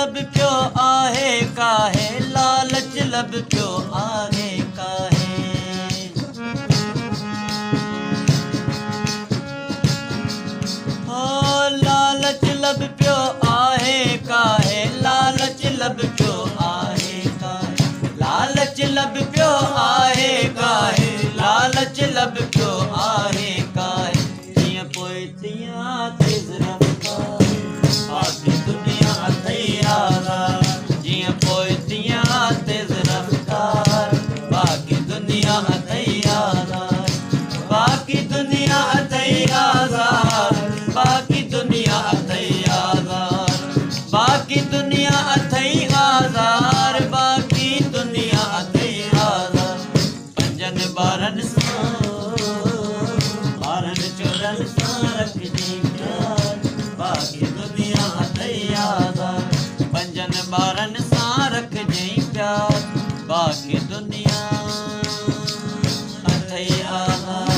लब पियो आहे काहे, लालच लब पियो आहे काहे। ओ लालच लब पियो आहे काहे, लालच लब पियो आहे काहे, लालच लब पियो आहे काहे, लालच लब पियो आहे काहे। जीअं पोइ तीअं तेज़ रफ़्तार, बाक़ी दुनिया अथई आज़ाद। जीअं पोइ तीअं तेज़ रफ़्तार, बाक़ी दुनिया अथई आज़ाद। बाक़ी दुनिया अथई आज़ाद, बाक़ी दुनिया अथई आज़ाद। बाक़ी दुनिया अथई आज़ाद, बाक़ी दुनिया अथई आज़ाद। पंजनि ॿारनि सां, ॿारनि चोरनि सां रखिजी प्यार, बाक़ी दुनिया अथई आज़ाद। पंजनि ॿारनि सां रखिजई प्यार, बाक़ी दुनिया अथई आज़ाद।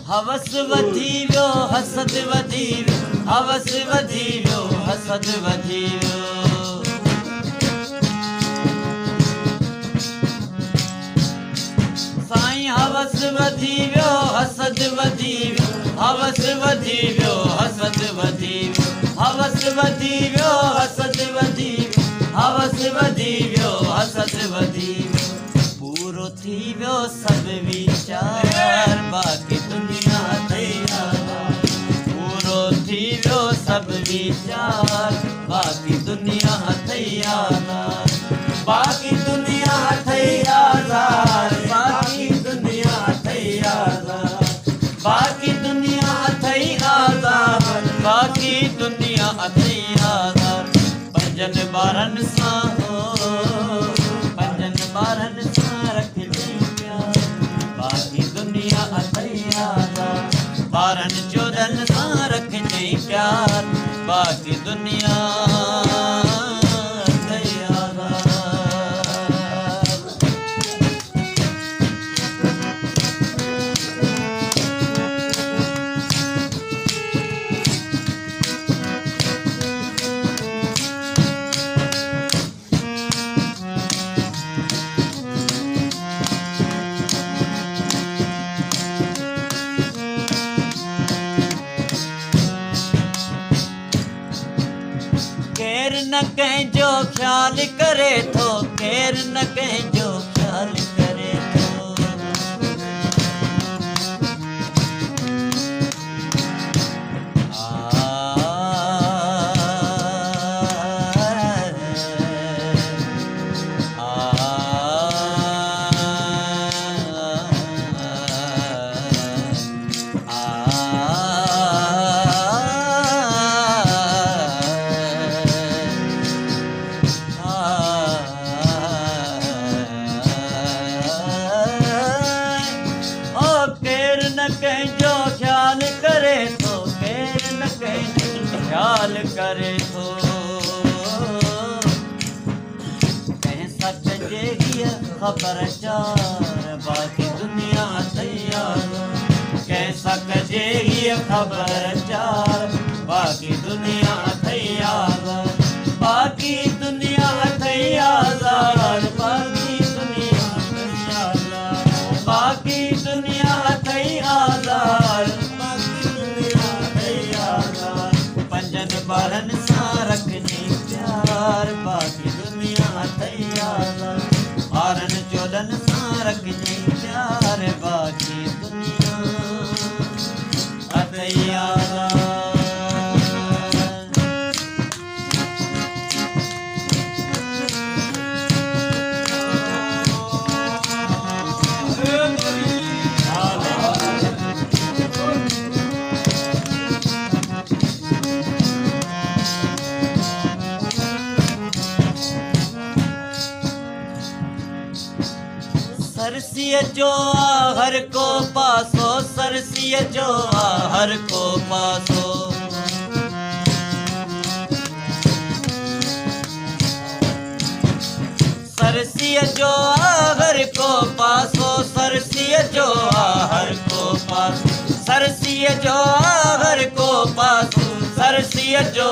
हवस वधी वियो, हसद वधी वियो, हवस वधी वियो, हसद वधी वियो। साईं हवस वधी वियो, हसद वधी वियो, हवस वधी वियो, हसद वधी वियो। हवस वधी वियो, हसद वधी वियो, हवस वधी वियो, हसद वधी वियो। पूरो थी वियो सभु वीचार, बाक़ी दुनिया अथई आज़ाद। पूरो थी वियो सभु वीचार, बाक़ी दुनिया अथई आज़ाद। बाक़ी दुनिया अथई आज़ाद, बाक़ी दुनिया अथई आज़ाद। बाक़ी दुनिया अथई आज़ाद, बाक़ी दुनिया अथई आज़ाद। पंजनि ॿारनि सां, पंजनि ॿारनि सां रखिजई प्यार, बाक़ी दुनिया अथई आज़ाद। ॿारनि चोरनि सां रखिजई प्यार, बाक़ी दुनिया अथई आज़ाद। केर न कंहिंजो ख्याल करे थो, केर न कंहिंजो ख्याल करे थो। कंहिंजो ख्याल करे थो, केर न कंहिंजो ख्याल करे थो। कंहिं सां कजे हीअ ख़बरचार, बाक़ी दुनिया अथई आज़ाद। कंहिं सां कजे हीअ ख़बरचार, बाक़ी दुनिया अथई आज़ाद। बाक़ी दुनिया अथई आज़ाद, बाक़ी दुनिया अथई आज़ाद। बाक़ी दुनिया अथई आज़ाद, बाक़ी दुनिया अथई आज़ाद। पंजनि ॿारनि सां रखिजई प्यार, बाक़ी दुनिया अथई आज़ाद। ॿारनि चोरनि सां रखिजई प्यार, बाक़ी दुनिया अथई आज़ाद। जो हर को पासो सरसीअ जो हर को पासो सरसीअ जो हर को पासो सरसीअ जो हर को पासो सरसीअ जो हर को पासो सरसीअ जो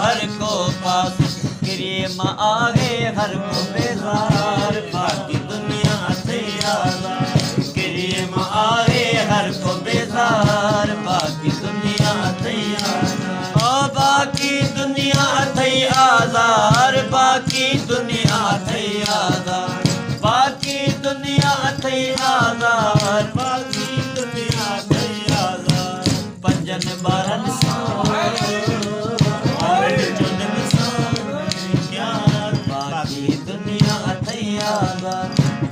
हर को पासो किरिए मां आहे हर को बेज़ार बाक़ी दुनिया थे आज़ाद किरिए मां आहे हर को बेज़ार बाक़ी दुनिया थे आज़ाद ओ बाक़ी दुनिया थे आज़ाद बाक़ी दुनिया थे आज़ाद बाक़ी दुनिया थे आज़ाद बाक़ी दुनिया थे आज़ाद पंजन ॿारनि सां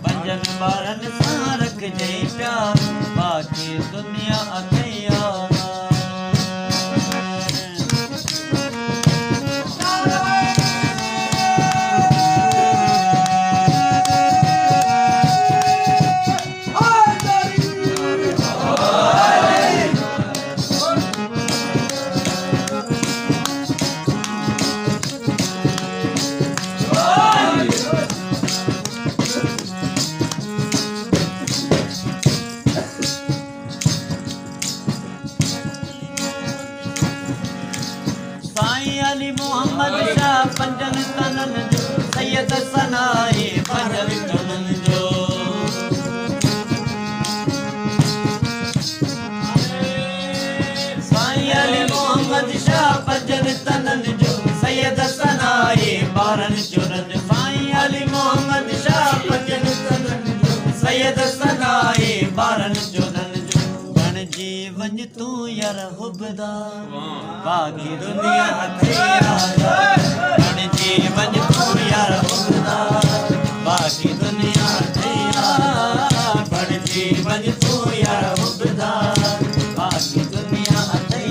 पंजन ॿारनि सां रखिजई प्यार बाक़ी दुनिया अथई आज़ाद अली मोहम्मद शाह पंजन तनन जो सैयद सनाई पंजन तनन जो साईं अली मोहम्मद शाह पंजन तनन जो सैयद सनाई ॿारन चुरन साईं अली मोहम्मद शाह पंजन तनन जो सैयद सनाई ॿारन चुरन जो बणजी वञ तूं यार हुबदार बाक़ी दुनिया थे आज़ाद बणजी वञ तूं यार हुबदार बाक़ी दुनिया थे आज़ाद बणजी वञ तूं यार हुबदार बाक़ी दुनिया थे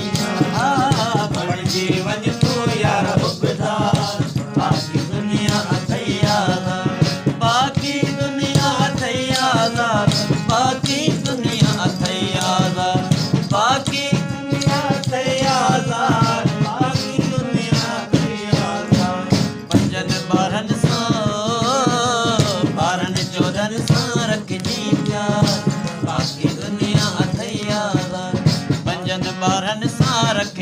आज़ाद बणजी वञ तूं यार हुबदार बाक़ी दुनिया थे आज़ाद बाक़ी दुनिया थे आज़ाद बाक़ी दुनिया थे आज़ाद बाक़ी दुनिया थे आज़ाद बाक़ी दुनिया थे आज़ाद पंजन ॿारनि सां ॿारनि चोरनि सां रखिजी प्यार बाक़ी दुनिया थे आज़ाद पंजन ॿारनि सां रख